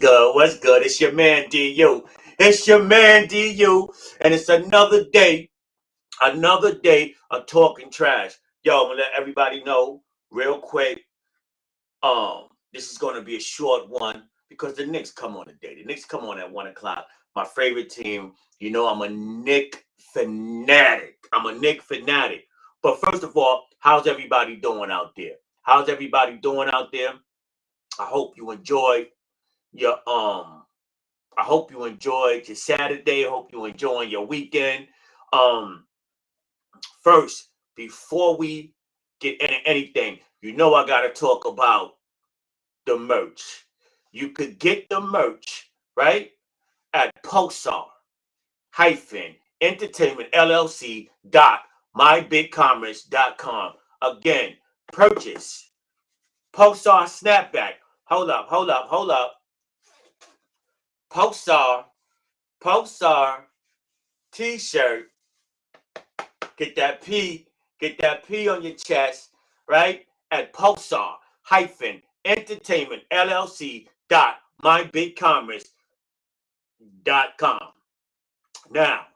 good? What's good? It's your man DU. It's your man DU, and it's another day of talking trash. Yo, I'm gonna let everybody know real quick. This is gonna be a short one because the Knicks come on today. The Knicks come on at 1 o'clock. My favorite team. You know, I'm a Knick fanatic. But first of all, how's everybody doing out there? How's everybody doing out there? I hope you enjoyed your I hope you enjoyed your Saturday. I hope you enjoying your weekend. Um, First, before we get into anything, you know I gotta talk about the merch. You could get the merch, right? At Pulsar hyphen entertainment LLC dot mybigcommerce.com. Again, purchase Pulsar snapback. Hold up. Pulsar t-shirt. Get that P on your chest, right? At Pulsar hyphen entertainment LLC dot mybigcommerce.com. Now,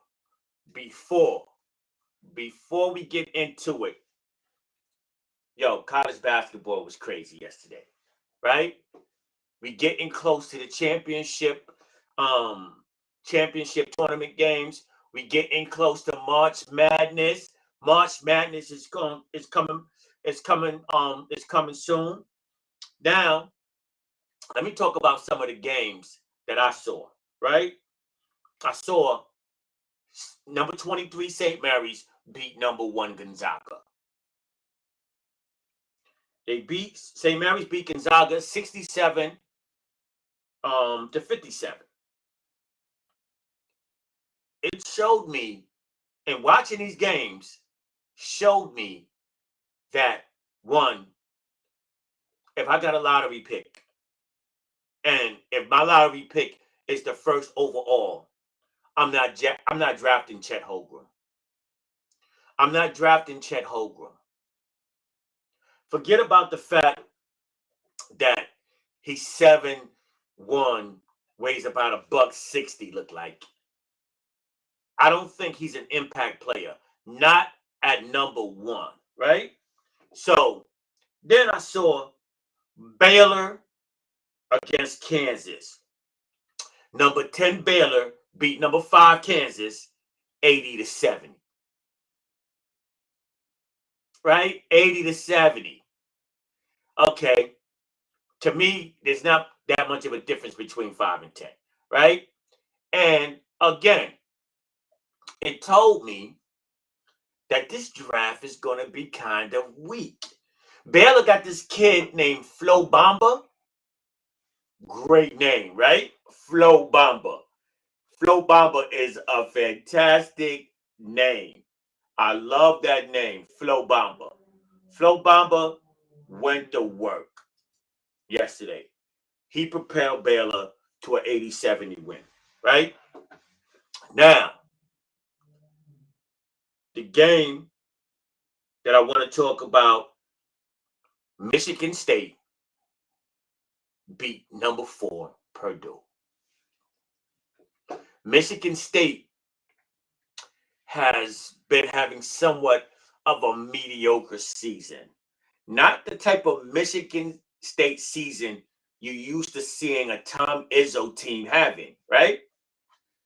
before we get into it, yo, college basketball was crazy yesterday, right? We getting close to the championship tournament games. We getting close to March Madness. March Madness is coming soon. Now, let me talk about some of the games that I saw, right? I saw number 23 St. Mary's beat number 1 Gonzaga. St. Mary's beat Gonzaga 67 to 57. It showed me, and watching these games showed me that, one, if I got a lottery pick, and if my lottery pick is the first overall, I'm not drafting Chet Holmgren. Forget about the fact that he's 7'1", weighs about $160, look like. I don't think he's an impact player. Not at number 1, right? So then I saw Baylor against Kansas. Number 10 Baylor beat number 5 Kansas 80 to 70. Right? 80 to 70. Okay. To me, there's not that much of a difference between 5 and 10, right? And again, it told me that this draft is going to be kind of weak. Baylor got this kid named Flo Bamba. Great name, right? Flo Bamba. Flo Bamba is a fantastic name. I love that name, Flo Bamba. Flo Bamba went to work yesterday. He propelled Baylor to an 80-70 win, right? Now, the game that I want to talk about, Michigan State beat number 4 Purdue. Michigan State has been having somewhat of a mediocre season. Not the type of Michigan State season you used to seeing a Tom Izzo team having, right?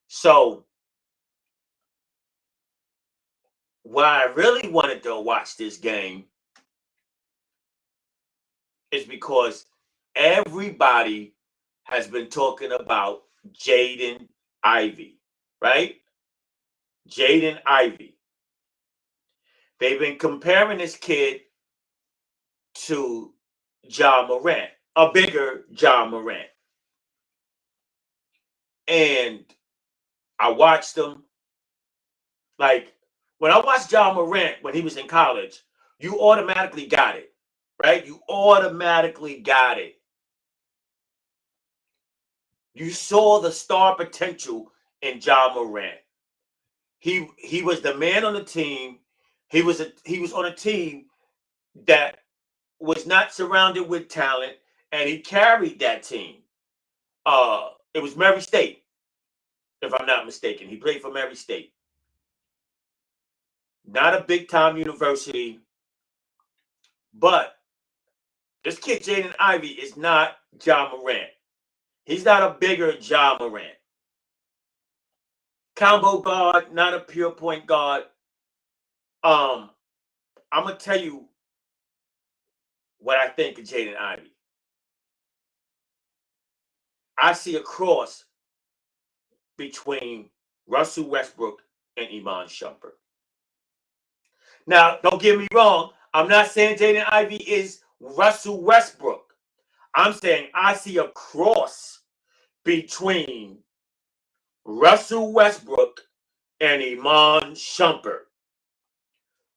So, why I really wanted to watch this game is because everybody has been talking about Jaden Ivey, right? Jaden Ivey. They've been comparing this kid to Ja Morant, a bigger Ja Morant. And I watched him. Like, when I watched Ja Morant when he was in college, you automatically got it, right? You automatically got it. You saw the star potential in Ja Morant. He was the man on the team. He was on a team that was not surrounded with talent, and he carried that team. It was Murray State, if I'm not mistaken. He played for Murray State. Not a big time university, but this kid Jaden Ivey is not Ja Morant. He's not a bigger Ja Morant. Combo guard, not a pure point guard. I'm gonna tell you what I think of Jaden Ivey. I see a cross between Russell Westbrook and Iman Shumpert. Now, don't get me wrong. I'm not saying Jaden Ivey is Russell Westbrook. I'm saying I see a cross between Russell Westbrook and Iman Shumpert.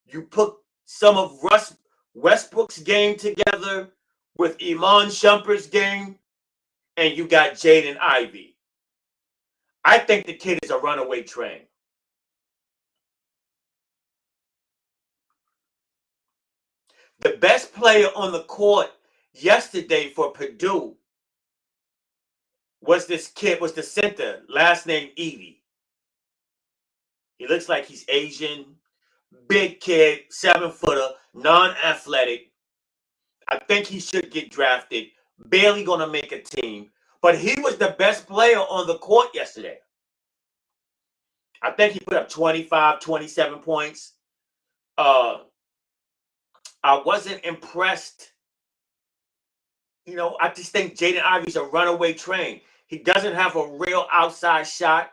You put some of Russ Westbrook's game together with Iman Shumpert's game, and you got Jaden Ivey. I think the kid is a runaway train. The best player on the court yesterday for Purdue was this kid, was the center, last name Edey. He looks like he's Asian, big kid, 7-footer, non-athletic. I think he should get drafted. Barely going to make a team. But he was the best player on the court yesterday. I think he put up 25, 27 points. I wasn't impressed. You know, I just think Jaden Ivey's a runaway train. He doesn't have a real outside shot.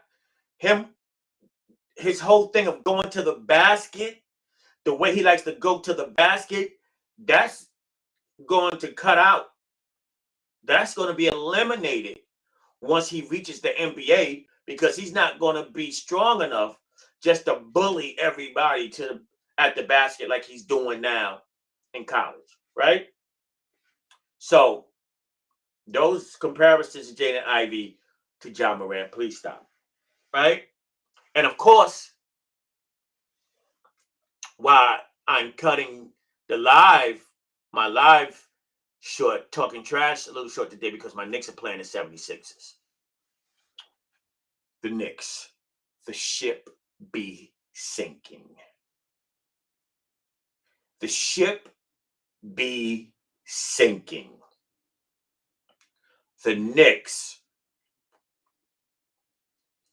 His whole thing of going to the basket, the way he likes to go to the basket, that's going to cut out. That's going to be eliminated once he reaches the NBA, because he's not going to be strong enough just to bully everybody at the basket like he's doing now in college, right? So those comparisons of Jaden Ivey to Ja Morant, please stop, right? And of course, while I'm cutting my live short, talking trash, a little short today because my Knicks are playing the 76ers. The Knicks, the ship be sinking. The ship be sinking. The Knicks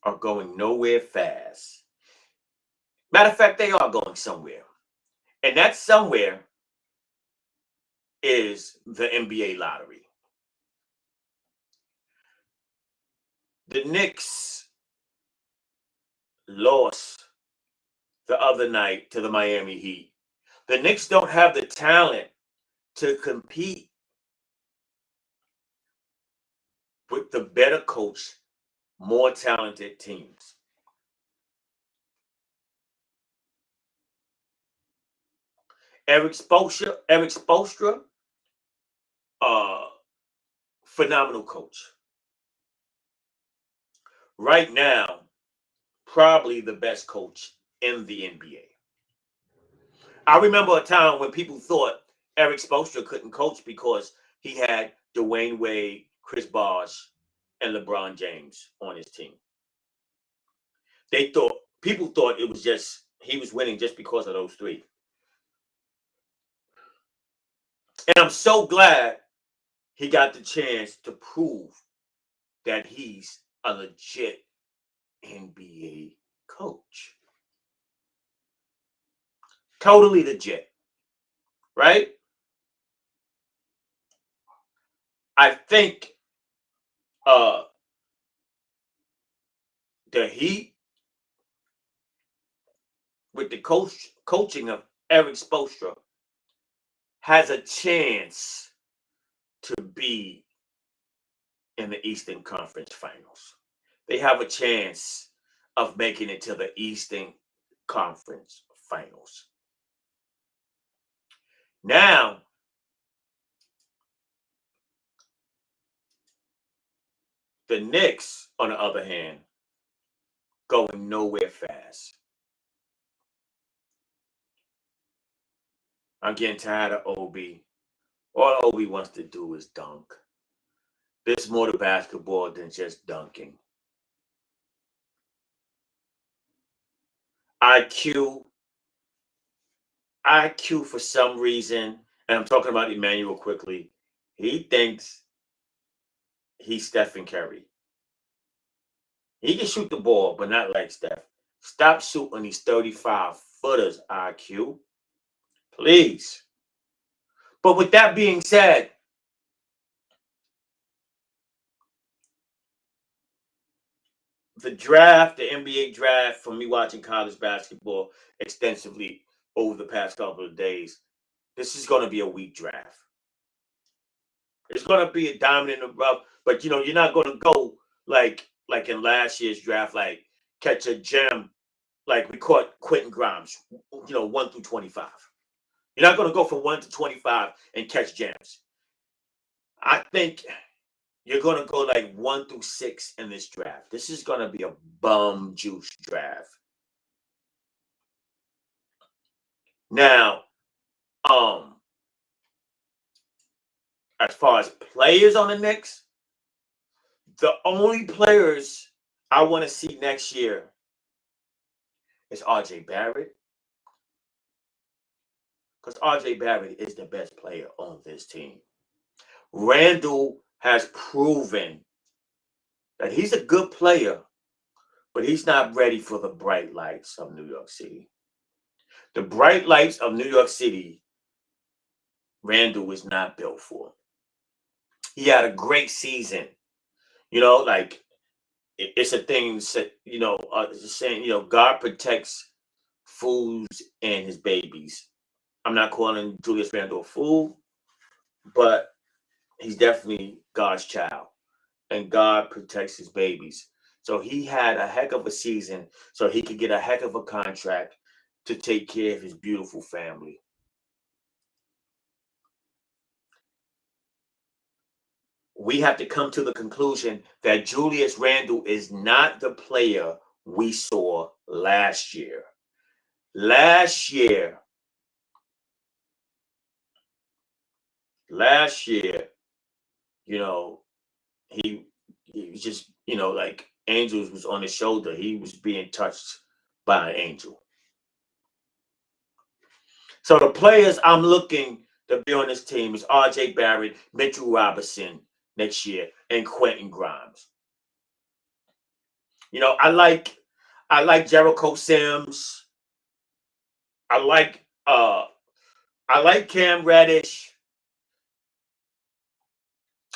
are going nowhere fast. Matter of fact, they are going somewhere. And that somewhere is the NBA lottery. The Knicks lost the other night to the Miami Heat. The Knicks don't have the talent to compete with the better coach, more talented teams. Eric Spoelstra, phenomenal coach. Right now, probably the best coach in the NBA. I remember a time when people thought Eric Spoelstra couldn't coach because he had Dwayne Wade, Chris Bosh, and LeBron James on his team. People thought it was just he was winning just because of those three. And I'm so glad he got the chance to prove that he's a legit NBA coach. Totally legit. Right? I think the Heat, with the coaching of Eric Spoelstra, has a chance to be in the Eastern Conference Finals. They have a chance of making it to the Eastern Conference Finals. Now, the Knicks, on the other hand, going nowhere fast. I'm getting tired of Obi. All Obi wants to do is dunk. There's more to basketball than just dunking. IQ, IQ for some reason, and I'm talking about Emmanuel quickly, he thinks he's Stephen Curry. He can shoot the ball, but not like Steph. Stop shooting these 35-footers, IQ. Please. But with that being said, the draft, the NBA draft, from me watching college basketball extensively over the past couple of days, this is going to be a weak draft. It's going to be a diamond in the rough, but you're not going to go like in last year's draft, like catch a gem like we caught Quentin Grimes, 1 through 25. You're not going to go from 1 to 25 and catch gems. I think you're going to go like 1 through 6 in this draft. This is going to be a bum juice draft. Now, as far as players on the Knicks, the only players I want to see next year is RJ Barrett. Because RJ Barrett is the best player on this team. Randall has proven that he's a good player, but he's not ready for the bright lights of New York City. The bright lights of New York City, Randall was not built for. He had a great season. Like it's a thing, saying, God protects fools and his babies. I'm not calling Julius Randle a fool, but he's definitely God's child, and God protects his babies. So he had a heck of a season so he could get a heck of a contract to take care of his beautiful family. We have to come to the conclusion that Julius Randle is not the player we saw last year. Last year, he was just, like angels was on his shoulder. He was being touched by an angel. So the players I'm looking to be on this team is RJ Barrett, Mitchell Robinson next year, and Quentin Grimes. I like Jericho Sims. I like Cam Reddish.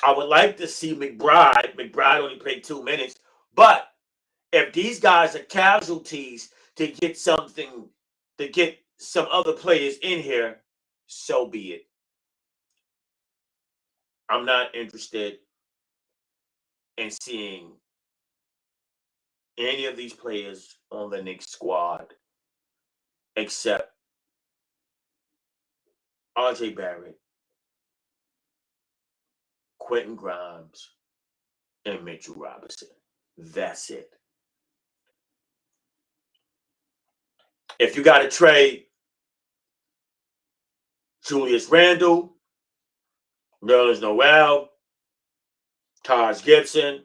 I would like to see McBride. McBride only played 2 minutes, but if these guys are casualties to get some other players in here, so be it. I'm not interested in seeing any of these players on the Knicks squad except RJ Barrett, Quentin Grimes, and Mitchell Robinson. That's it. If you got to trade Julius Randle, Nerlens Noel, Taj Gibson,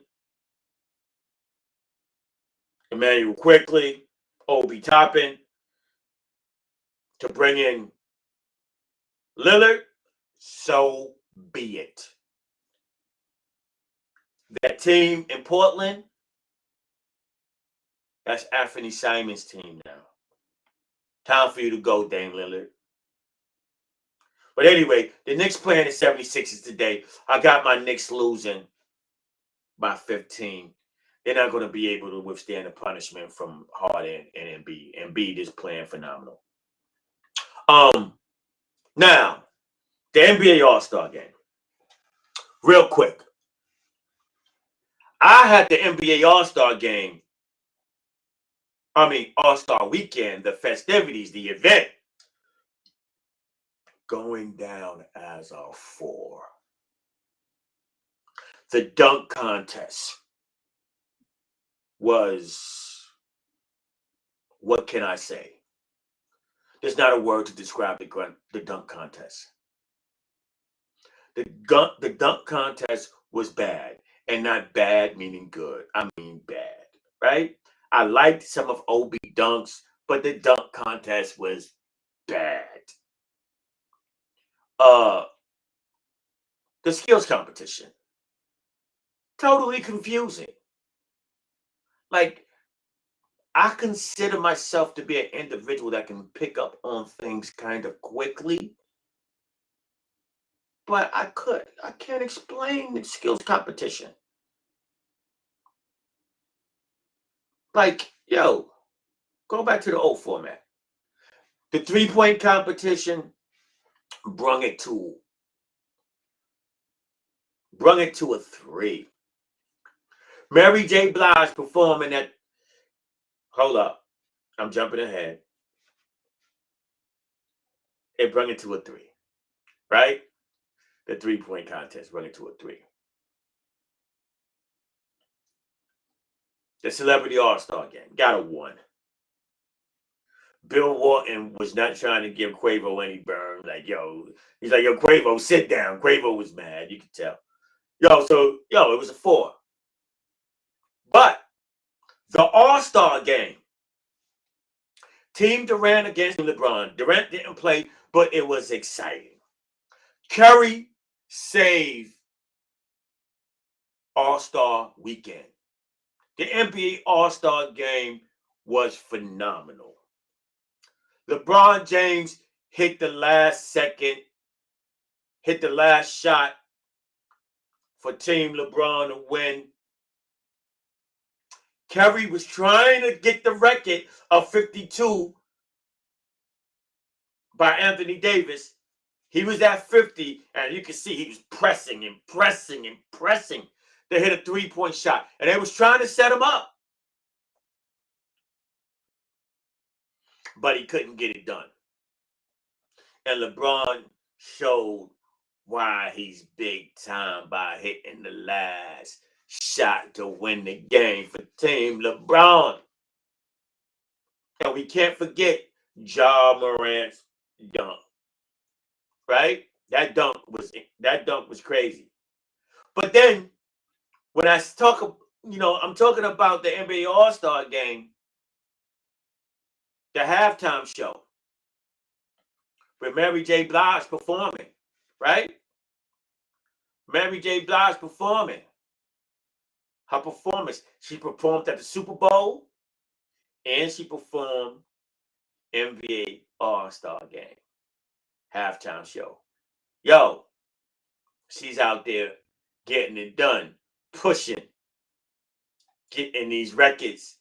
Emmanuel Quickly, Obi Toppin, to bring in Lillard, so be it. That team in Portland, that's Anthony Simon's team now. Time for you to go, Dame Lillard. But anyway, the Knicks playing the 76ers today. I got my Knicks losing by 15. They're not going to be able to withstand the punishment from Harden and Embiid. Embiid is playing phenomenal. Now, the NBA All-Star Game. Real quick. I had the NBA All-Star Game. All-Star Weekend, the festivities, the event, going down as a 4. The dunk contest was, what can I say? There's not a word to describe the dunk contest. The dunk contest was bad. And not bad meaning good. I mean bad, right? I liked some of Obi dunks, but the dunk contest was bad. Uh the skills competition. Totally confusing. Like, I consider myself to be an individual that can pick up on things kind of quickly, but I can't explain the skills competition. Like, yo, go back to the old format. The 3-point competition brung it to a 3. Mary J. Blige performing at, hold up, I'm jumping ahead. It brung it to a 3, right? The 3-point contest brung it to a 3. The Celebrity All-Star Game got a 1. Bill Walton was not trying to give Quavo any burn. Like, yo, he's like, yo, Quavo, sit down. Quavo was mad. You could tell. It was a 4. But the All-Star Game, Team Durant against LeBron. Durant didn't play, but it was exciting. Curry saved All-Star Weekend. The NBA All-Star Game was phenomenal. LeBron James hit the last shot for Team LeBron to win. Curry was trying to get the record of 52 by Anthony Davis. He was at 50, and you can see he was pressing and pressing and pressing to hit a 3-point shot. And they was trying to set him up. But he couldn't get it done. And LeBron showed why he's big time by hitting the last shot to win the game for Team LeBron. And we can't forget Ja Morant's dunk. Right? That dunk was crazy. But then when I talk, I'm talking about the NBA All-Star Game, the halftime show with Mary J. Blige performing, right? Mary J. Blige performing. Her performance, she performed at the Super Bowl and she performed NBA All-Star Game halftime show. Yo, she's out there getting it done, pushing, getting these records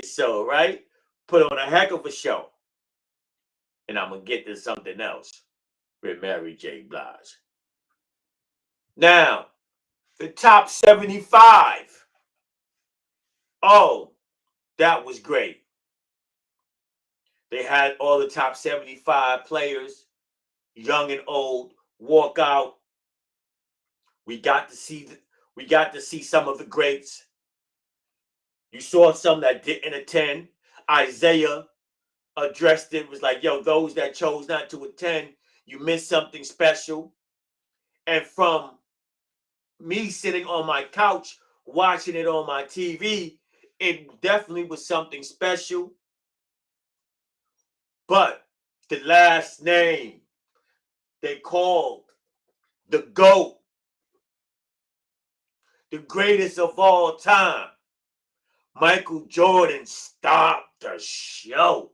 sold, right? Put on a heck of a show. And I'm going to get to something else with Mary J. Blige. Now, the top 75. Oh, that was great. They had all the top 75 players, young and old, walk out. We got to see some of the greats. You saw some that didn't attend. Isaiah addressed it, was like, yo, those that chose not to attend, you missed something special. And from me sitting on my couch watching it on my TV, it definitely was something special. But the last name they called the GOAT, the greatest of all time, Michael Jordan, stopped the show.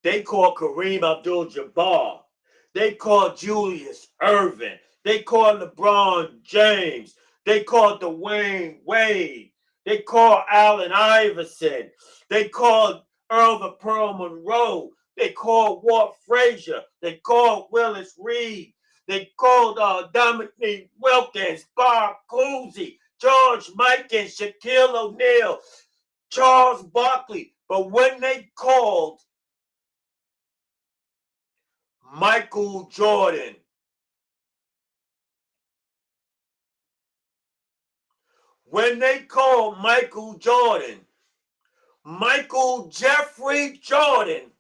They called Kareem Abdul-Jabbar. They called Julius Erving. They called LeBron James. They called Dwayne Wade. They called Allen Iverson. They called Earl the Pearl Monroe. They called Walt Frazier. They called Willis Reed. They called Dominique Wilkins, Bob Cousy, George Mikan, Shaquille O'Neal, Charles Barkley. But when they called Michael Jordan, Michael Jeffrey Jordan,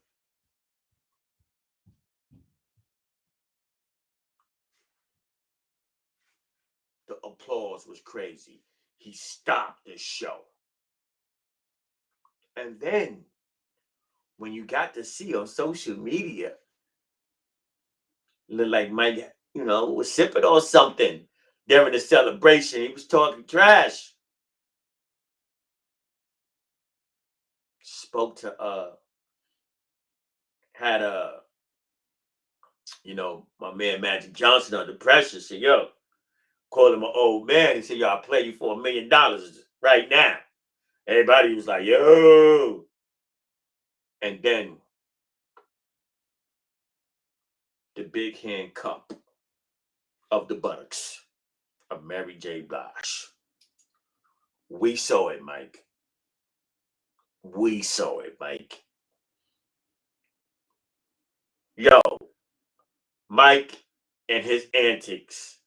applause was crazy. He stopped the show. And then when you got to see on social media, looked like Mike, was sipping on something during the celebration. He was talking trash. Spoke to had my man Magic Johnson under pressure. Said, yo, called him an old man. He said, yo, I'll play you for $1 million right now. Everybody was like, yo. And then the big hand cup of the buttocks of Mary J. Blige. We saw it, Mike. We saw it, Mike. Yo, Mike and his antics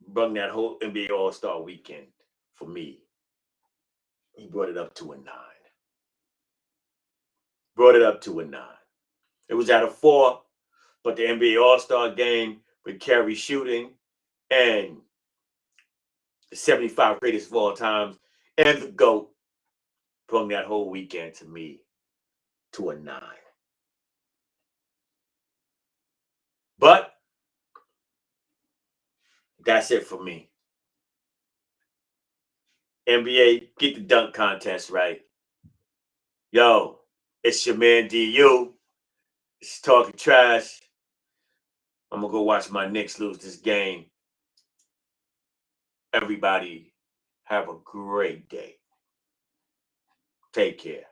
brought that whole NBA All-Star weekend for me. He brought it up to a 9. Brought it up to a 9. It was at a 4, but the NBA All-Star game with Kerry shooting and the 75 greatest of all time and the GOAT brought that whole weekend to me to a 9. But that's it for me. NBA, get the dunk contest right. Yo, it's your man DU. It's talking trash. I'm going to go watch my Knicks lose this game. Everybody have a great day. Take care.